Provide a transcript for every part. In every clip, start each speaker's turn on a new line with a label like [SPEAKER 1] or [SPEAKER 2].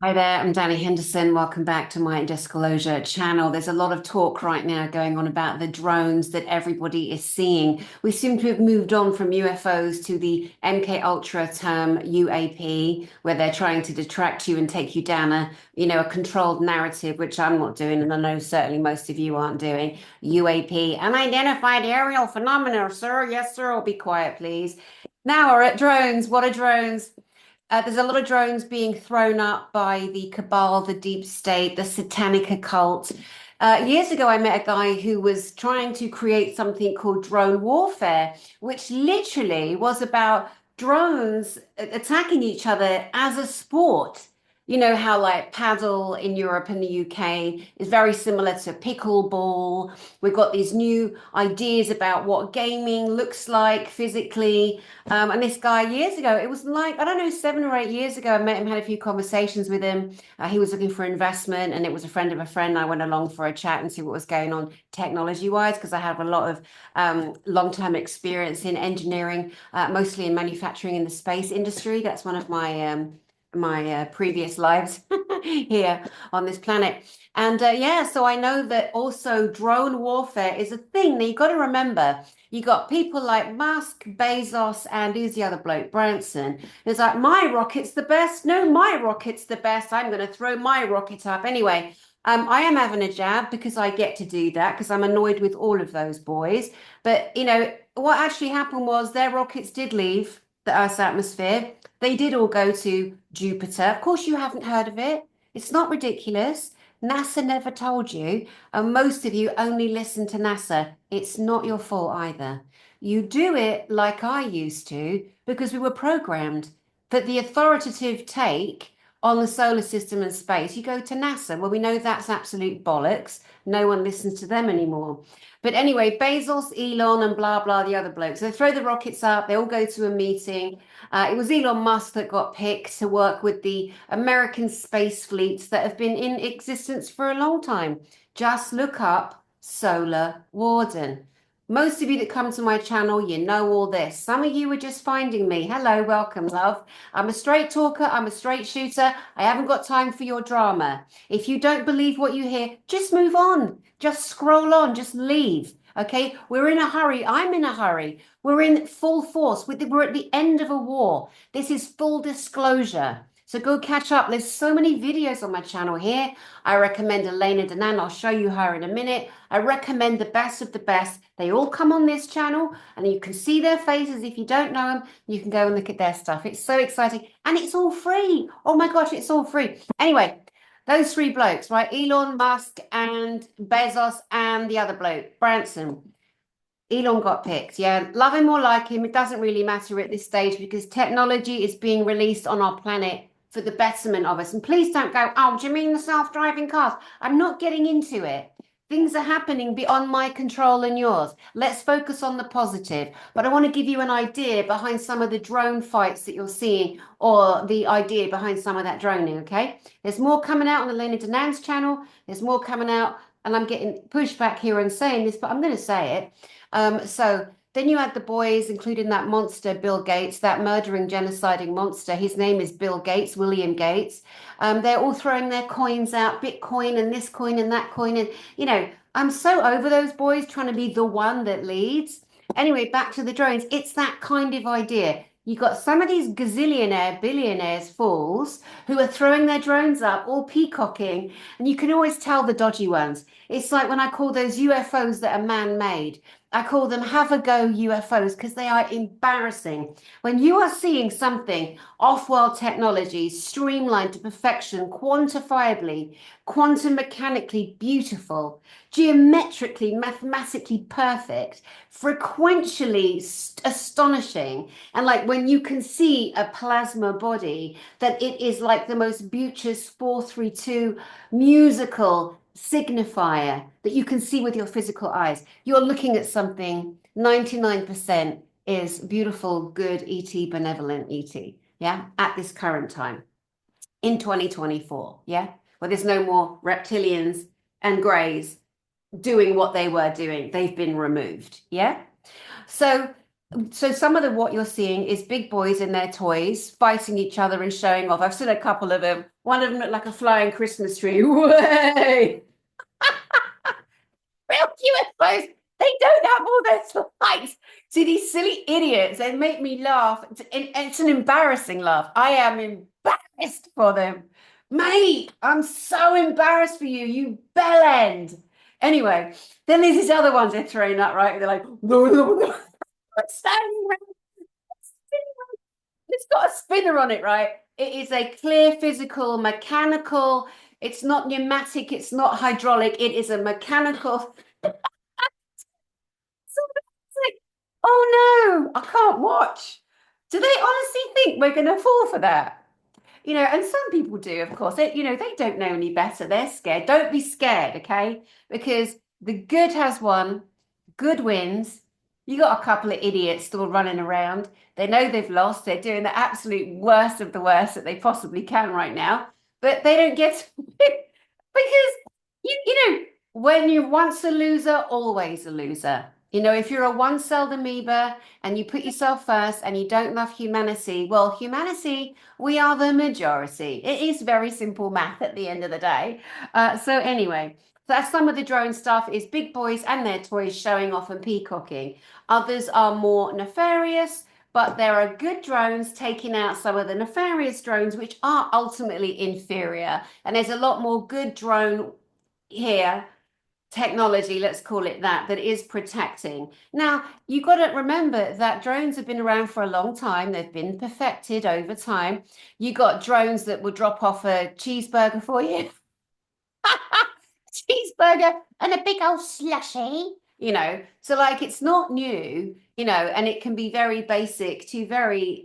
[SPEAKER 1] Hi there, I'm Danny Henderson. Welcome back to my Disclosure channel. There's a lot of talk right now going on about the drones that everybody is seeing. We seem to have moved on from UFOs to the MK Ultra term UAP, where they're trying to detract you and take you down a controlled narrative, which I'm not doing, and I know certainly most of you aren't doing. UAP, unidentified aerial phenomena, sir. Yes, sir. Or be quiet, please. Now we're at drones. What are drones? There's a lot of drones being thrown up by the cabal, the deep state, the satanic occult. Years ago, I met a guy who was trying to create something called drone warfare, which literally was about drones attacking each other as a sport. You know how like paddle in Europe and the UK is very similar to pickleball. We've got these new ideas about what gaming looks like physically. And this guy years ago, it was like, I don't know, 7 or 8 years ago, I met him, had a few conversations with him. He was looking for investment and it was a friend of a friend. I went along for a chat and see what was going on technology wise, because I have a lot of long-term experience in engineering, mostly in manufacturing in the space industry. That's one of my previous lives here on this planet. And yeah, so I know that also drone warfare is a thing. Now you got to remember, you got people like Musk, Bezos, and who's the other bloke, Branson. It's like, my rocket's the best. No, my rocket's the best. I'm going to throw my rocket up. Anyway, I am having a jab because I get to do that because I'm annoyed with all of those boys. But, what actually happened was their rockets did leave the Earth's atmosphere. They did all go to Jupiter. Of course, you haven't heard of it. It's not ridiculous. NASA never told you, and most of you only listen to NASA. It's not your fault either. You do it like I used to because we were programmed. But the authoritative take on the solar system and space, you go to NASA. Well, we know that's absolute bollocks. No one listens to them anymore. But anyway, Bezos, Elon, and blah, blah, the other blokes. They throw the rockets up, they all go to a meeting. It was Elon Musk that got picked to work with the American space fleets that have been in existence for a long time. Just look up Solar Warden. Most of you that come to my channel, you know all this. Some of you are just finding me. Hello, welcome, love. I'm a straight talker, I'm a straight shooter. I haven't got time for your drama. If you don't believe what you hear, just move on. Just scroll on, just leave. Okay, we're in a hurry. I'm in a hurry. We're in full force. We're at the end of a war. This is full disclosure. So go catch up. There's so many videos on my channel here. I recommend Elena Danan. I'll show you her in a minute. I recommend the best of the best. They all come on this channel and you can see their faces. If you don't know them, you can go and look at their stuff. It's so exciting and it's all free. Oh my gosh, it's all free. Anyway, those three blokes, right? Elon Musk and Bezos and the other bloke, Branson. Elon got picked. Yeah, love him or like him, it doesn't really matter at this stage because technology is being released on our planet for the betterment of us. And please don't go, oh, do you mean the self-driving cars? I'm not getting into it. Things are happening beyond my control and yours. Let's focus on the positive. But I want to give you an idea behind some of the drone fights that you're seeing or the idea behind some of that droning, okay? There's more coming out on Elena Danan's channel. There's more coming out, and I'm getting pushback here and saying this, but I'm going to say it. So then you had the boys, including that monster, Bill Gates, that murdering, genociding monster. His name is Bill Gates, William Gates. They're all throwing their coins out, Bitcoin and this coin and that coin. And, I'm so over those boys trying to be the one that leads. Anyway, back to the drones. It's that kind of idea. You got some of these gazillionaire, billionaires, fools who are throwing their drones up, all peacocking, and you can always tell the dodgy ones. It's like when I call those UFOs that are man-made. I call them have a go UFOs because they are embarrassing. When you are seeing something off-world technology streamlined to perfection, quantifiably, quantum mechanically beautiful, geometrically, mathematically perfect, frequentially astonishing, and like when you can see a plasma body, that it is like the most beauteous 432 musical signifier that you can see with your physical eyes. You're looking at something 99% is beautiful, good ET, benevolent ET, yeah, at this current time in 2024, yeah, where there's no more reptilians and greys doing what they were doing. They've been removed, yeah. So So some of the what you're seeing is big boys in their toys fighting each other and showing off. I've seen a couple of them. One of them looked like a flying Christmas tree. Way! Real UFOs, they don't have all those lights. See, these silly idiots, they make me laugh. It's an embarrassing laugh. I am embarrassed for them. Mate, I'm so embarrassed for you, you bellend. Anyway, then there's these other ones they're throwing up, right? They're like, no, no, no. Standing around. It's got a spinner on it, right? It is a clear physical, mechanical. It's not pneumatic, it's not hydraulic. It is a mechanical. Oh no, I can't watch. Do they honestly think we're going to fall for that? And some people do, of course. They don't know any better. They're scared. Don't be scared, okay? Because the good has won, good wins. You got a couple of idiots still running around. They know they've lost. They're doing the absolute worst of the worst that they possibly can right now. But they don't get to because when you're once a loser, always a loser. If you're a one-celled amoeba and you put yourself first and you don't love humanity, well, humanity, we are the majority. It is very simple math at the end of the day. So anyway, that's some of the drone stuff is big boys and their toys showing off and peacocking. Others are more nefarious, but there are good drones taking out some of the nefarious drones, which are ultimately inferior. And there's a lot more good drone here technology, let's call it that is protecting. Now, you've got to remember that drones have been around for a long time. They've been perfected over time. You got drones that will drop off a cheeseburger for you. Cheeseburger and a big old slushy, So like it's not new, and it can be very basic to very,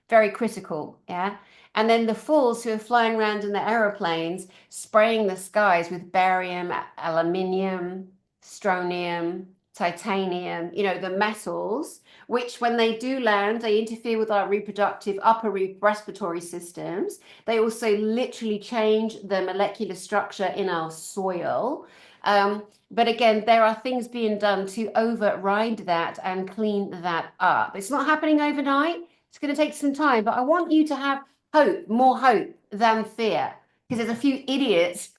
[SPEAKER 1] very critical, yeah. And then the fools who are flying around in the aeroplanes, spraying the skies with barium, aluminium, strontium, titanium, the metals, which when they do land, they interfere with our reproductive upper respiratory systems. They also literally change the molecular structure in our soil. But again, there are things being done to override that and clean that up. It's not happening overnight. It's going to take some time, but I want you to have hope, more hope than fear, because there's a few idiots.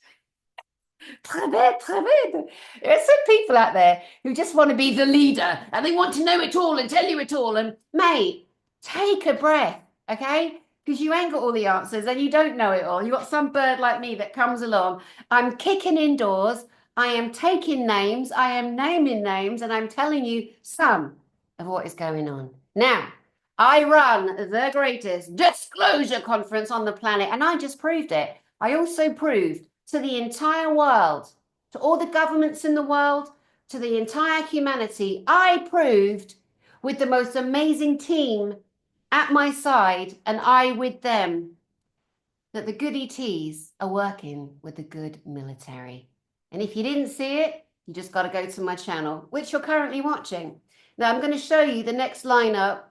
[SPEAKER 1] Très bien, très bien. There are some people out there who just want to be the leader and they want to know it all and tell you it all. And mate, take a breath, okay? Because you ain't got all the answers and you don't know it all. You got some bird like me that comes along. I'm kicking indoors. I am taking names. I am naming names, and I'm telling you some of what is going on. Now, I run the greatest disclosure conference on the planet, and I just proved it. I also proved to the entire world, to all the governments in the world, to the entire humanity, I proved with the most amazing team at my side and I with them that the good ETs are working with the good military. And if you didn't see it, you just got to go to my channel, which you're currently watching. Now I'm going to show you the next lineup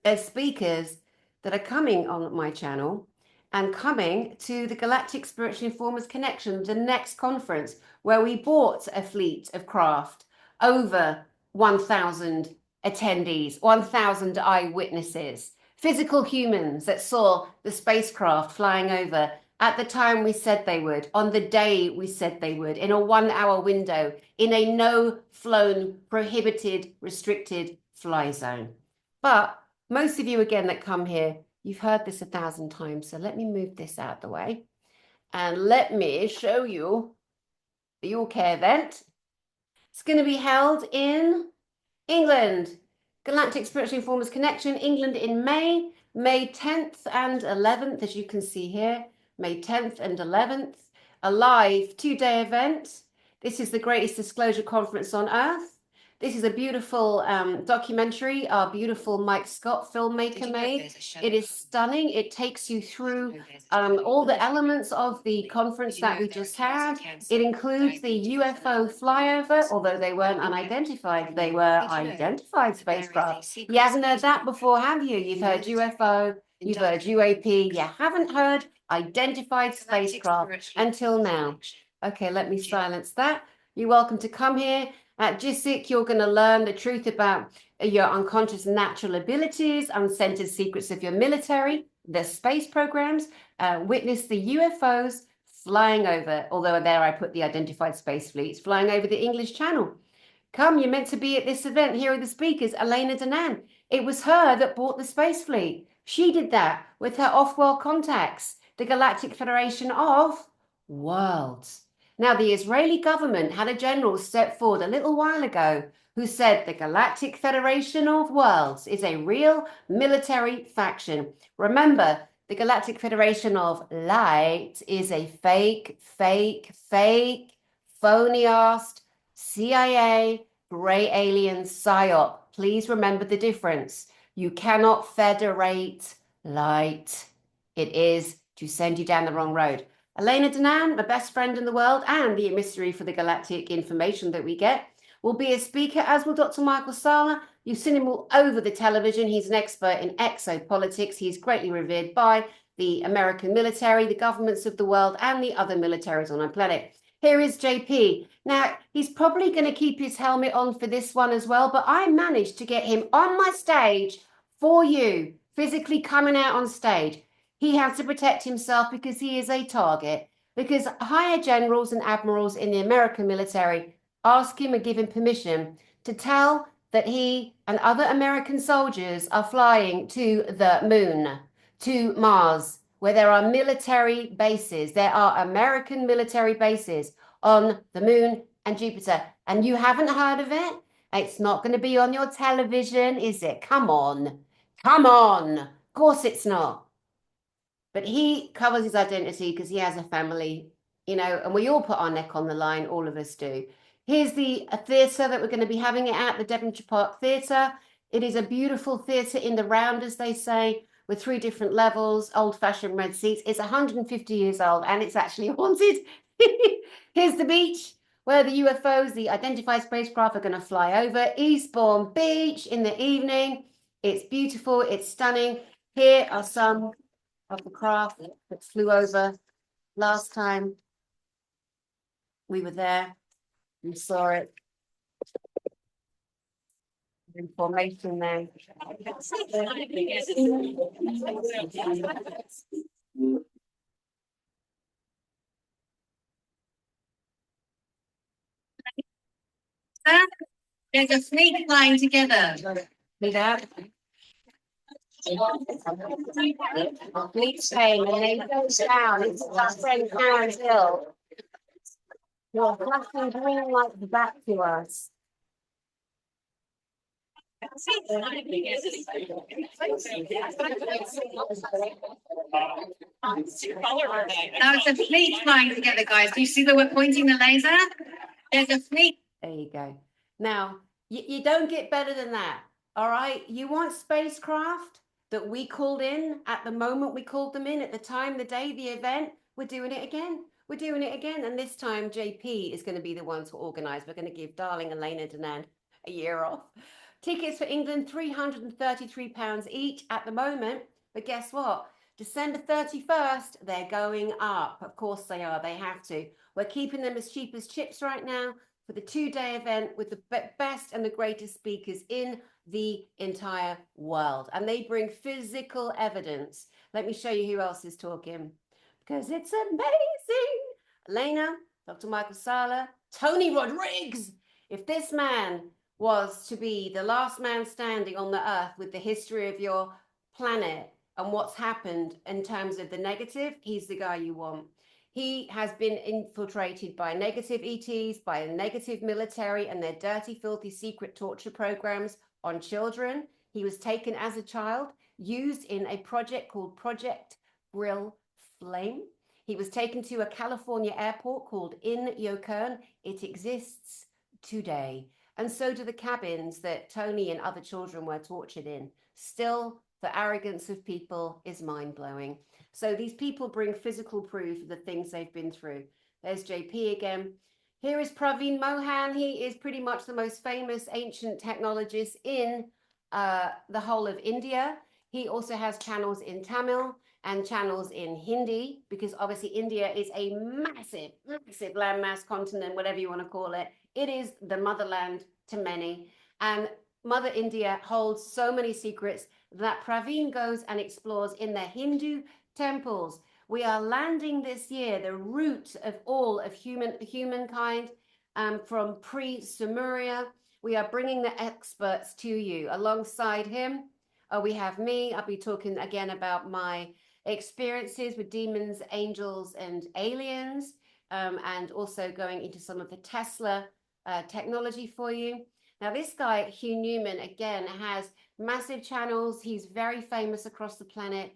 [SPEAKER 1] as speakers that are coming on my channel and coming to the Galactic Spiritual Informers Connection, the next conference, where we bought a fleet of craft, over 1,000 attendees, 1,000 eyewitnesses, physical humans that saw the spacecraft flying over at the time we said they would, on the day we said they would, in a 1 hour window, in a no flown, prohibited, restricted fly zone. But most of you, again, that come here, you've heard this 1,000 times. So let me move this out of the way. And let me show you the UK event. It's going to be held in England. Galactic Spiritual Informers Connection, England in May 10th and 11th, as you can see here. May 10th and 11th. A live 2-day event. This is the greatest disclosure conference on Earth. This is a beautiful documentary our beautiful Mike Scott filmmaker made. It is stunning. It takes you through all the elements of the conference that we just had. It includes the UFO flyover, although they weren't unidentified. They were identified spacecraft. You haven't heard that before, have you? You've heard UFO, you've heard UAP. You haven't heard identified spacecraft until now. Okay, let me silence that. You're welcome to come here At GISIC, you're going to learn the truth about your unconscious natural abilities, uncensored secrets of your military, the space programs, witness the UFOs flying over, although there I put the identified space fleets, flying over the English Channel. Come, you're meant to be at this event. Here are the speakers, Elena Danan. It was her that bought the space fleet. She did that with her off-world contacts, the Galactic Federation of Worlds. Now, the Israeli government had a general step forward a little while ago who said the Galactic Federation of Worlds is a real military faction. Remember, the Galactic Federation of Light is a fake, phony-assed CIA, grey alien psyop. Please remember the difference. You cannot federate light. It is to send you down the wrong road. Elena Danan, my best friend in the world and the emissary for the galactic information that we get, will be a speaker, as will Dr. Michael Sala. You've seen him all over the television. He's an expert in exopolitics. He's greatly revered by the American military, the governments of the world, and the other militaries on our planet. Here is JP. Now, he's probably going to keep his helmet on for this one as well, but I managed to get him on my stage for you, physically coming out on stage. He has to protect himself because he is a target, because higher generals and admirals in the American military ask him and give him permission to tell that he and other American soldiers are flying to the moon, to Mars, where there are military bases. There are American military bases on the moon and Jupiter. And you haven't heard of it? It's not going to be on your television, is it? Come on. Come on. Of course it's not. But he covers his identity because he has a family, you know, and we all put our neck on the line, all of us do. Here's the theatre that we're going to be having it at, the Devonshire Park Theatre. It is a beautiful theatre in the round, as they say, with 3 different levels, old-fashioned red seats. It's 150 years old, and it's actually haunted. Here's the beach, where the UFOs, the identified spacecraft, are going to fly over. Eastbourne Beach in the evening. It's beautiful. It's stunning. Here are some of the craft that flew over last time we were there. We saw it. Information there. There's a fleet flying together. See that? Fleet's came and they go down. It's our friend Karen's Hill. You're flashing green lights back to us. Now it's a fleet flying together, guys. Do you see that we're pointing the laser? There's a fleet. There you go. Now, you don't get better than that, all right? You want spacecraft that we called in at the moment we called them in, at the time, the day, the event, we're doing it again. We're doing it again. And this time, JP is going to be the one to organise. We're going to give darling Elena Danan a year off. Tickets for England, £333 each at the moment. But guess what? December 31st, they're going up. Of course they are. They have to. We're keeping them as cheap as chips right now for the 2-day event with the best and the greatest speakers in the entire world. And they bring physical evidence. Let me show you who else is talking, because it's amazing. Elena, Dr. Michael Sala, Tony Rodriguez. If this man was to be the last man standing on the earth with the history of your planet and what's happened in terms of the negative, he's the guy you want. He has been infiltrated by negative ETs, by a negative military and their dirty, filthy secret torture programs on children. He was taken as a child, used in a project called Project Brill Flame. He was taken to a California airport called Inyokoon. It exists today. And so do the cabins that Tony and other children were tortured in. Still, the arrogance of people is mind-blowing. So these people bring physical proof of the things they've been through. There's JP again. Here is Praveen Mohan. He is pretty much the most famous ancient technologist in the whole of India. He also has channels in Tamil and channels in Hindi, because obviously India is a massive, massive landmass continent, whatever you want to call it. It is the motherland to many. And Mother India holds so many secrets that Praveen goes and explores in the Hindu temples. We are landing this year the root of all of humankind, from pre-Sumeria. We are bringing the experts to you. Alongside him, we have me. I'll be talking again about my experiences with demons, angels, and aliens, and also going into some of the Tesla technology for you. Now, this guy, Hugh Newman, again, has massive channels. He's very famous across the planet.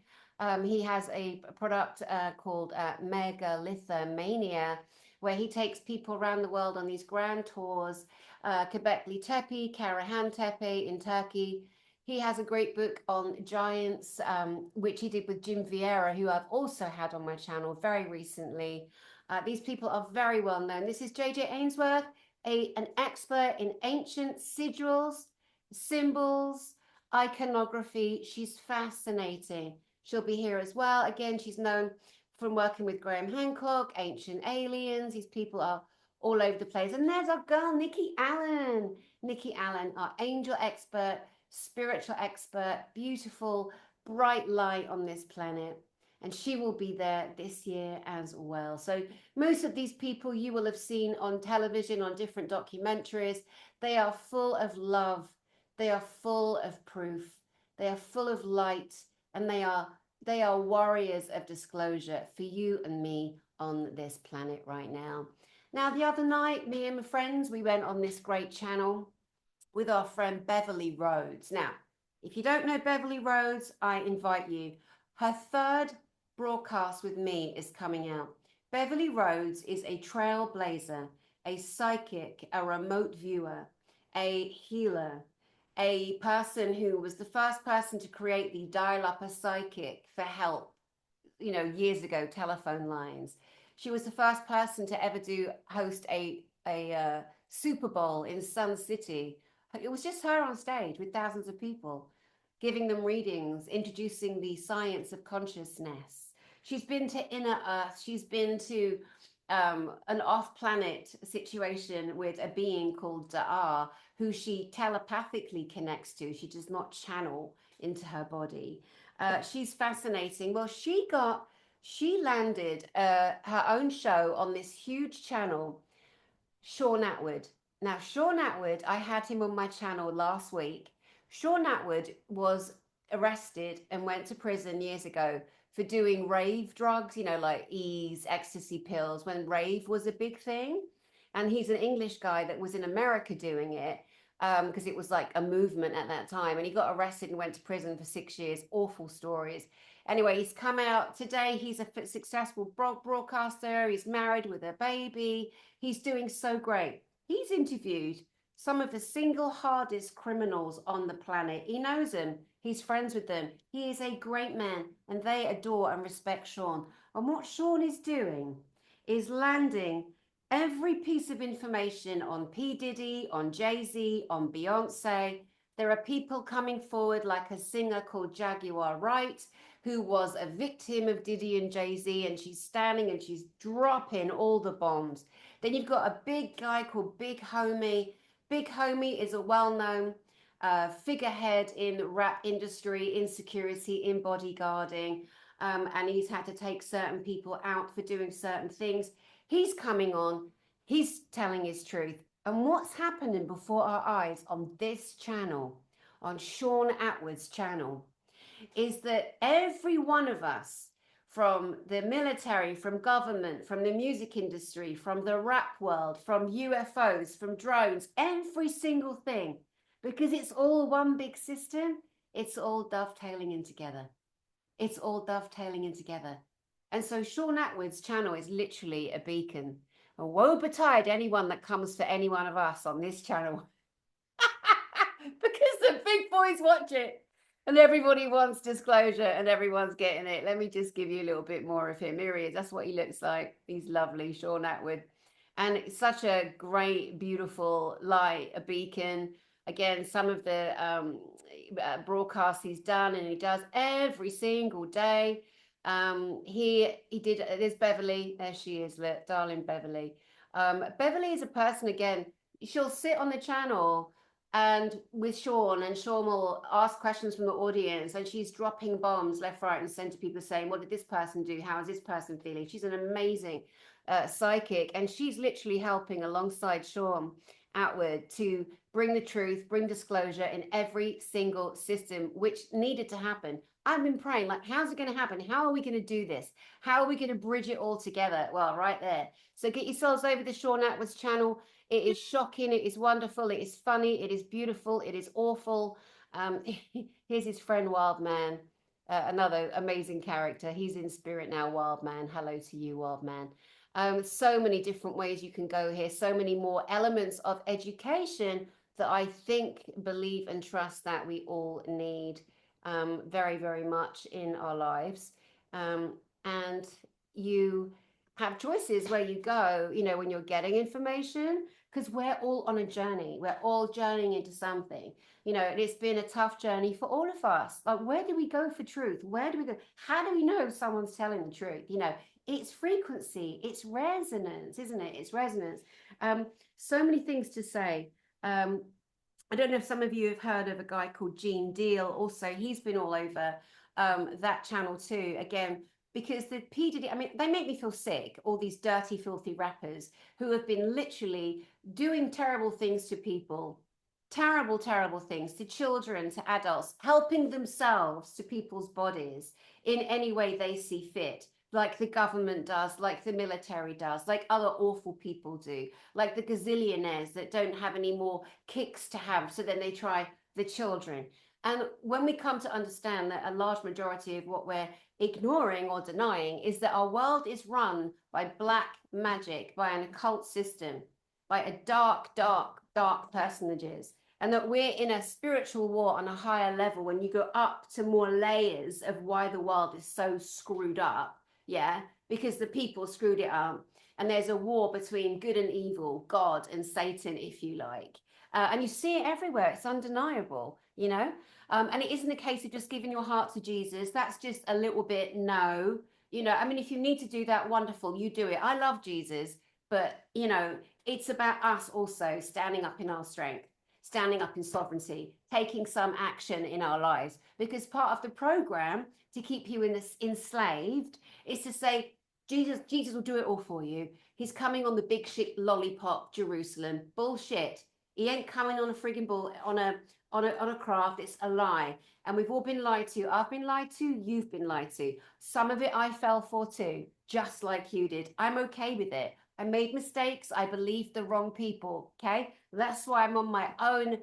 [SPEAKER 1] He has a product called Megalithomania, where he takes people around the world on these grand tours. Göbekli Tepe, Karahan Tepe in Turkey. He has a great book on giants, which he did with Jim Vieira, who I've also had on my channel very recently. These people are very well known. This is JJ Ainsworth, an expert in ancient sigils, symbols, iconography. She's fascinating. She'll be here as well. Again, she's known from working with Graham Hancock, Ancient Aliens. These people are all over the place. And there's our girl, Nikki Allen. Nikki Allen, our angel expert, spiritual expert, beautiful, bright light on this planet. And she will be there this year as well. So most of these people you will have seen on television, on different documentaries. They are full of love. They are full of proof. They are full of light. And they are warriors of disclosure for you and me on this planet right now. Now, the other night, me and my friends, we went on this great channel with our friend Beverly Rhodes. Now, if you don't know Beverly Rhodes, I invite you. Her third broadcast with me is coming out. Beverly Rhodes is a trailblazer, a psychic, a remote viewer, a healer, a person who was the first person to create the dial-up a psychic for help, years ago, telephone lines. She was the first person to ever host a Super Bowl in Sun City. It was just her on stage with thousands of people, giving them readings, introducing the science of consciousness. She's been to Inner Earth. She's been to an off-planet situation with a being called Da'ar, who she telepathically connects to. She does not channel into her body. She's fascinating. Well, she landed her own show on this huge channel, Shaun Atwood. Now, Shaun Atwood, I had him on my channel last week. Shaun Atwood was arrested and went to prison years ago for doing rave drugs, like E's, ecstasy pills, when rave was a big thing. And he's an English guy that was in America doing it, because it was like a movement at that time. And he got arrested and went to prison for 6 years. Awful stories. Anyway, he's come out today. He's a successful broadcaster. He's married with a baby. He's doing so great. He's interviewed some of the single hardest criminals on the planet. He knows them. He's friends with them. He is a great man, and they adore and respect Shaun. And what Shaun is doing is landing every piece of information on P. Diddy, on Jay-Z, on Beyonce. There are people coming forward, like a singer called Jaguar Wright, who was a victim of Diddy and Jay-Z, and she's standing and she's dropping all the bombs. Then you've got a big guy called Big Homie. Big Homie is a well-known figurehead in rap industry, in security, in bodyguarding, and he's had to take certain people out for doing certain things. He's coming on. He's telling his truth. And what's happening before our eyes on this channel, on Shaun Atwood's channel, is that every one of us, from the military, from government, from the music industry, from the rap world, from UFOs, from drones, every single thing, because it's all one big system, it's all dovetailing in together. It's all dovetailing in together. And so Shaun Atwood's channel is literally a beacon. And woe betide anyone that comes for any one of us on this channel. Because the big boys watch it. And everybody wants disclosure and everyone's getting it. Let me just give you a little bit more of him. Here he is. That's what he looks like. He's lovely, Shaun Atwood. And it's such a great, beautiful light, a beacon. Again, some of the broadcasts he's done, and he does every single day. He did. There's Beverly. There she is, look, darling Beverly. Beverly is a person, again. She'll sit on the channel and with Shaun, and Shaun will ask questions from the audience, and she's dropping bombs left, right, and center. People saying, "What did this person do? How is this person feeling?" She's an amazing psychic, and she's literally helping alongside Shaun Atwood to bring the truth, bring disclosure in every single system, which needed to happen. I've been praying, like, how's it going to happen? How are we going to do this? How are we going to bridge it all together? Well, right there. So get yourselves over to Shaun Atwood's channel. It is shocking. It is wonderful. It is funny. It is beautiful. It is awful. Here's his friend, Wild Man, another amazing character. He's in spirit now, Wild Man. Hello to you, Wild Man. So many different ways you can go here, so many more elements of education that I think, believe, and trust that we all need very, very much in our lives. And you have choices where you go, when you're getting information, because we're all on a journey. We're all journeying into something. And it's been a tough journey for all of us. Like, where do we go for truth? Where do we go? How do we know if someone's telling the truth? It's frequency, it's resonance, isn't it? It's resonance. So many things to say. I don't know if some of you have heard of a guy called Gene Deal. Also, he's been all over that channel too. Again, because the P. Diddy, I mean, they make me feel sick, all these dirty, filthy rappers who have been literally doing terrible things to people, terrible, terrible things to children, to adults, helping themselves to people's bodies in any way they see fit, like the government does, like the military does, like other awful people do, like the gazillionaires that don't have any more kicks to have, so then they try the children. And when we come to understand that a large majority of what we're ignoring or denying is that our world is run by black magic, by an occult system, by a dark, dark, dark personages, and that we're in a spiritual war on a higher level when you go up to more layers of why the world is so screwed up. Yeah, because the people screwed it up. And there's a war between good and evil, God and Satan, if you like. And you see it everywhere. It's undeniable. And it isn't a case of just giving your heart to Jesus. That's just a little bit, no. I mean, if you need to do that, wonderful, you do it. I love Jesus, but, it's about us also standing up in our strength, standing up in sovereignty, taking some action in our lives. Because part of the program to keep you enslaved is to say, Jesus will do it all for you. He's coming on the big ship lollipop Jerusalem. Bullshit. He ain't coming on a frigging bull on a craft. It's a lie. And we've all been lied to. I've been lied to. You've been lied to. Some of it I fell for too, just like you did. I'm okay with it. I made mistakes. I believed the wrong people. Okay. That's why I'm on my own,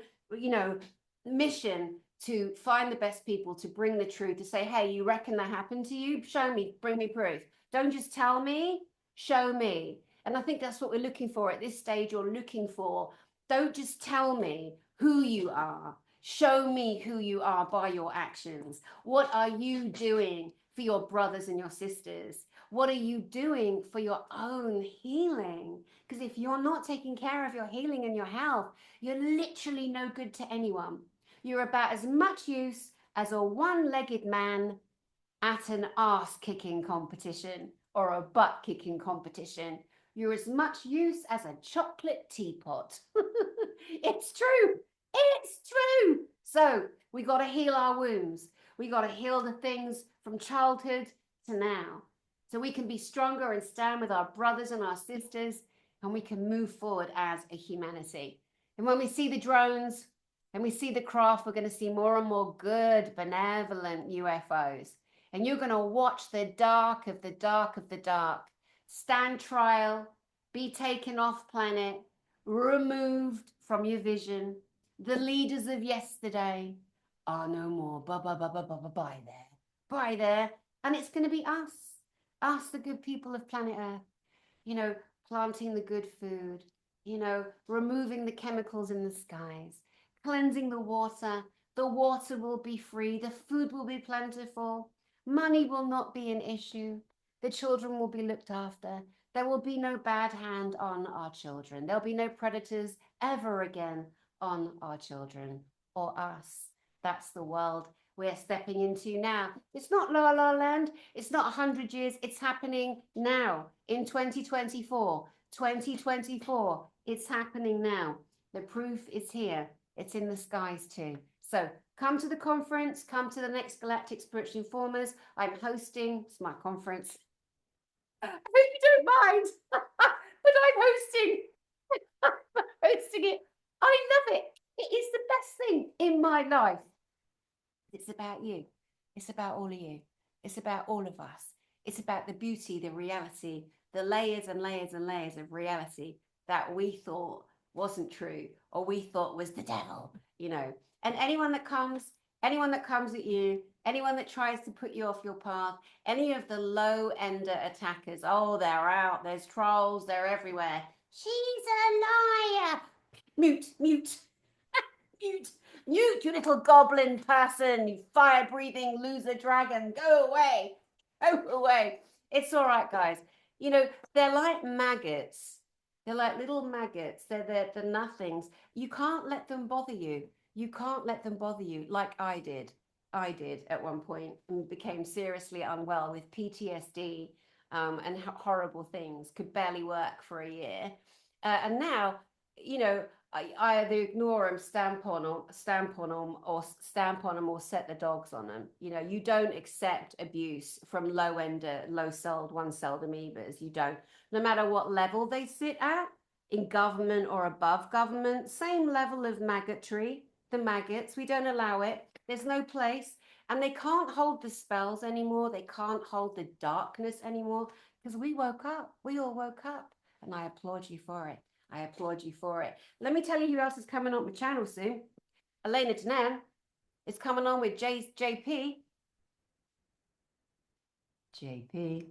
[SPEAKER 1] mission to find the best people, to bring the truth, to say, hey, you reckon that happened to you? Show me, bring me proof. Don't just tell me, show me. And I think that's what we're looking for at this stage. You're looking for, don't just tell me who you are. Show me who you are by your actions. What are you doing for your brothers and your sisters? What are you doing for your own healing? Because if you're not taking care of your healing and your health, you're literally no good to anyone. You're about as much use as a one-legged man at an ass-kicking competition or a butt-kicking competition. You're as much use as a chocolate teapot. It's true. It's true. So we got to heal our wounds. We got to heal the things from childhood to now, so we can be stronger and stand with our brothers and our sisters, and we can move forward as a humanity. And when we see the drones and we see the craft, we're going to see more and more good, benevolent UFOs. And you're going to watch the dark of the dark of the dark stand trial, be taken off planet, removed from your vision. The leaders of yesterday are no more. Bye there. Bye there. And it's going to be us, the good people of planet Earth, planting the good food, removing the chemicals in the skies, cleansing the water. The water will be free. The food will be plentiful. Money will not be an issue. The children will be looked after. There will be no bad hand on our children. There'll be no predators ever again on our children or us. That's the world we're stepping into now. It's not La La Land. It's not 100 years. It's happening now in 2024. 2024. It's happening now. The proof is here. It's in the skies too. So come to the conference. Come to the next Galactic Spiritual Informers. I'm hosting. It's my conference. I hope you don't mind, but I'm hosting. I'm hosting it. I love it. It is the best thing in my life. It's about you. It's about all of you. It's about all of us. It's about the beauty, the reality, the layers and layers and layers of reality that we thought wasn't true or we thought was the devil, you know. And anyone that comes at you, anyone that tries to put you off your path, any of the low-ender attackers, oh, they're out, there's trolls, they're everywhere. She's a liar. Mute, mute, mute. Mute, you little goblin person, you fire-breathing loser dragon. Go away. Go away. It's all right, guys. You know, they're like maggots. They're like little maggots. They're the nothings. You can't let them bother you. You can't let them bother you like I did. I did at one point and became seriously unwell with PTSD and horrible things. Could barely work for a year. And now, you know, I either ignore them, stamp on them, or set the dogs on them. You know, you don't accept abuse from low-celled, one-celled amoebas. You don't, no matter what level they sit at, in government or above government, same level of maggotry. The maggots, we don't allow it. There's no place, and they can't hold the spells anymore. They can't hold the darkness anymore because we woke up. We all woke up, and I applaud you for it. I applaud you for it. Let me tell you who else is coming on my channel soon. Elena Danan is coming on with JP. JP,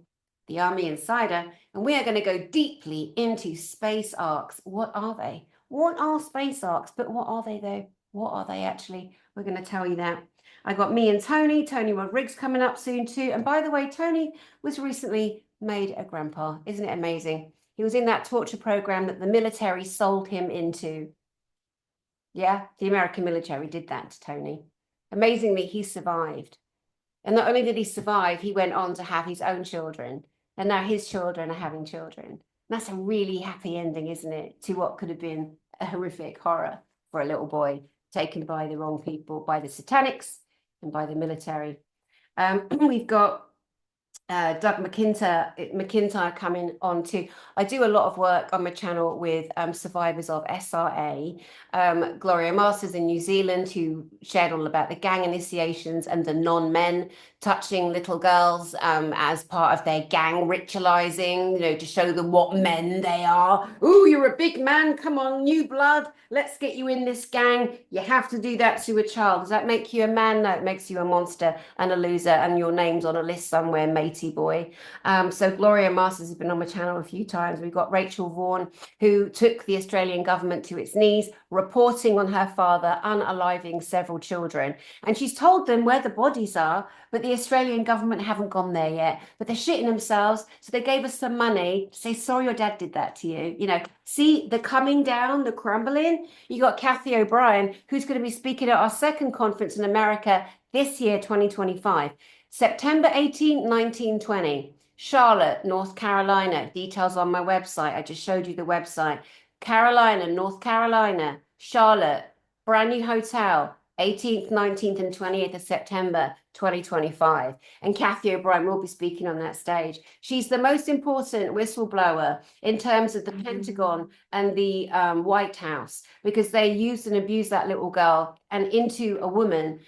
[SPEAKER 1] the Army Insider. And we are going to go deeply into space arcs. What are they? What are space arcs? But what are they though? What are they actually? We're going to tell you that. I got me and Tony Rodriguez coming up soon too. And by the way, Tony was recently made a grandpa. Isn't it amazing? He was in that torture program that the military sold him into. Yeah, the American military did that to Tony. Amazingly, he survived. And not only did he survive, he went on to have his own children. And now his children are having children. And that's a really happy ending, isn't it? To what could have been a horrific horror for a little boy taken by the wrong people, by the satanics and by the military. We've got Doug McIntyre coming on too. I do a lot of work on my channel with survivors of SRA. Gloria Masters in New Zealand, who shared all about the gang initiations and the non-men touching little girls as part of their gang ritualizing, you know, to show them what men they are. Oh, you're a big man. Come on, new blood. Let's get you in this gang. You have to do that to a child. Does that make you a man? No, it makes you a monster and a loser, and your name's on a list somewhere, matey boy. So Gloria Masters has been on my channel a few times. We've got Rachel Vaughan, who took the Australian government to its knees, reporting on her father unaliving several children. And she's told them where the bodies are, but the Australian government haven't gone there yet. But they're shitting themselves. So they gave us some money to say, sorry, your dad did that to you. You know, see the coming down, the crumbling. You got Kathy O'Brien, who's going to be speaking at our second conference in America this year, 2025. September 18, 19, 20. Charlotte, North Carolina. Details on my website. I just showed you the website. Carolina, North Carolina. Charlotte, brand new hotel. 18th, 19th, and 20th of September 2025. And Kathy O'Brien will be speaking on that stage. She's the most important whistleblower in terms of the Pentagon and the White House, because they used and abused that little girl and into a woman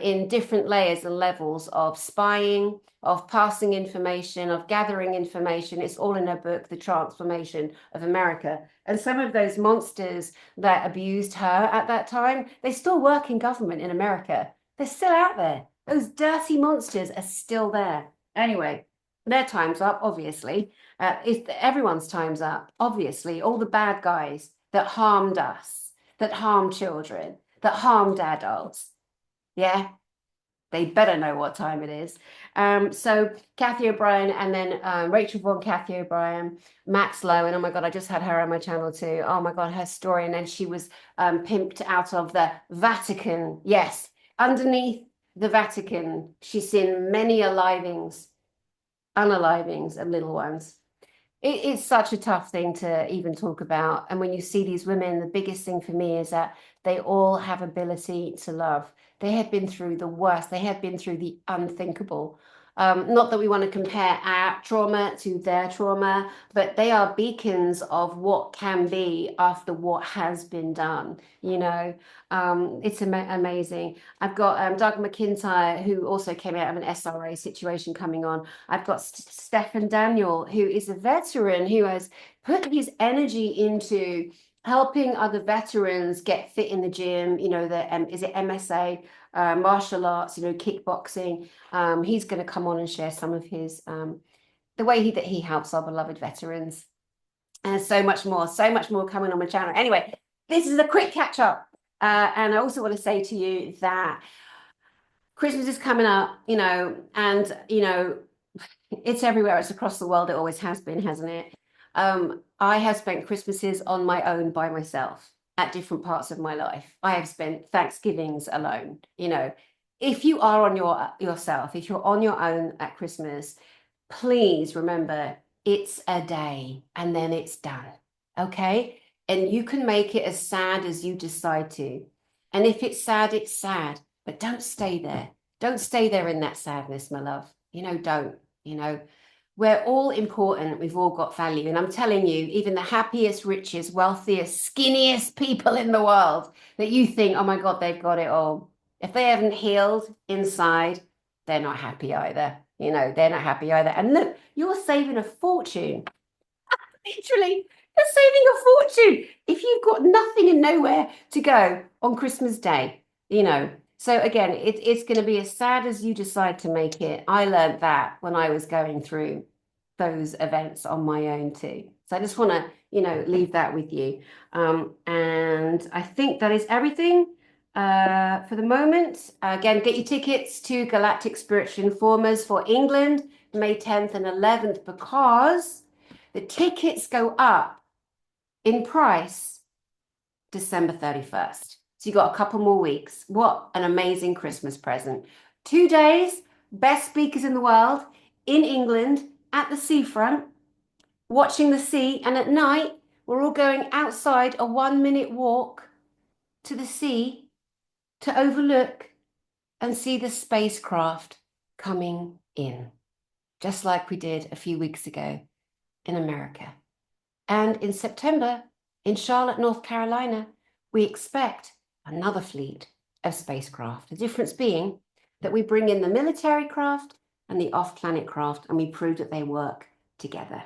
[SPEAKER 1] in different layers and levels of spying, of passing information, of gathering information. It's all in her book, The Transformation of America. And some of those monsters that abused her at that time, they still work in government in America. They're still out there. Those dirty monsters are still there. Anyway, their time's up, obviously. Everyone's time's up, obviously. All the bad guys that harmed us, that harmed children, that harmed adults. Yeah. They better know what time it is. So Kathy O'Brien and then Rachel Vaughan, Kathy O'Brien, Max Lowe, and oh my God, I just had her on my channel too. Oh my God, her story. And then she was pimped out of the Vatican. Yes, underneath the Vatican, she's seen many alivings, unalivings, and little ones. It's such a tough thing to even talk about. And when you see these women, the biggest thing for me is that they all have ability to love. They have been through the worst. They have been through the unthinkable. Not that we want to compare our trauma to their trauma, but they are beacons of what can be after what has been done. It's amazing. I've got Doug McIntyre, who also came out of an SRA situation coming on. I've got Stefan Daniel, who is a veteran who has put his energy into helping other veterans get fit in the gym. Is it MSA, martial arts, kickboxing. He's going to come on and share some of his the way that he helps our beloved veterans, and so much more coming on my channel. Anyway, this is a quick catch up, and I also want to say to you that Christmas is coming up, and it's everywhere. It's across the world. It always has been, hasn't it? I have spent Christmases on my own by myself at different parts of my life. I have spent Thanksgivings alone. If you are on yourself, if you're on your own at Christmas, please remember it's a day and then it's done. Okay? And you can make it as sad as you decide to. And if it's sad, it's sad. But don't stay there. Don't stay there in that sadness, my love. Don't. We're all important. We've all got value. And I'm telling you, even the happiest, richest, wealthiest, skinniest people in the world that you think, oh my God, they've got it all. If they haven't healed inside, they're not happy either. They're not happy either. And look, you're saving a fortune. Literally, you're saving a fortune if you've got nothing and nowhere to go on Christmas Day. So again, it's going to be as sad as you decide to make it. I learned that when I was going through those events on my own too. So I just want to, leave that with you. And I think that is everything for the moment. Again, get your tickets to Galactic Spiritual Informers for England, May 10th and 11th, because the tickets go up in price December 31st. So you got a couple more weeks. What an amazing Christmas present. 2 days, best speakers in the world in England at the seafront, watching the sea. And at night, we're all going outside a 1-minute walk to the sea to overlook and see the spacecraft coming in, just like we did a few weeks ago in America. And in September, in Charlotte, North Carolina, we expect another fleet of spacecraft. The difference being that we bring in the military craft and the off-planet craft, and we prove that they work together.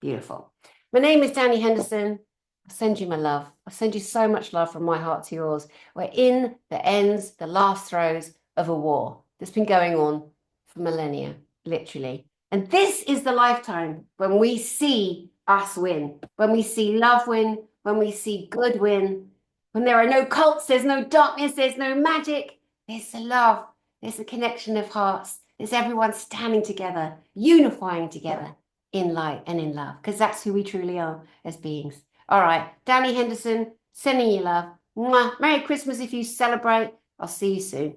[SPEAKER 1] Beautiful. My name is Danny Henderson. I send you my love. I send you so much love from my heart to yours. We're in the last throes of a war that's been going on for millennia, literally. And this is the lifetime when we see us win, when we see love win, when we see good win, when there are no cults, there's no darkness, there's no magic, there's the love, there's the connection of hearts, there's everyone standing together, unifying together in light and in love, because that's who we truly are as beings. All right, Danny Henderson, sending you love. Mwah. Merry Christmas if you celebrate. I'll see you soon.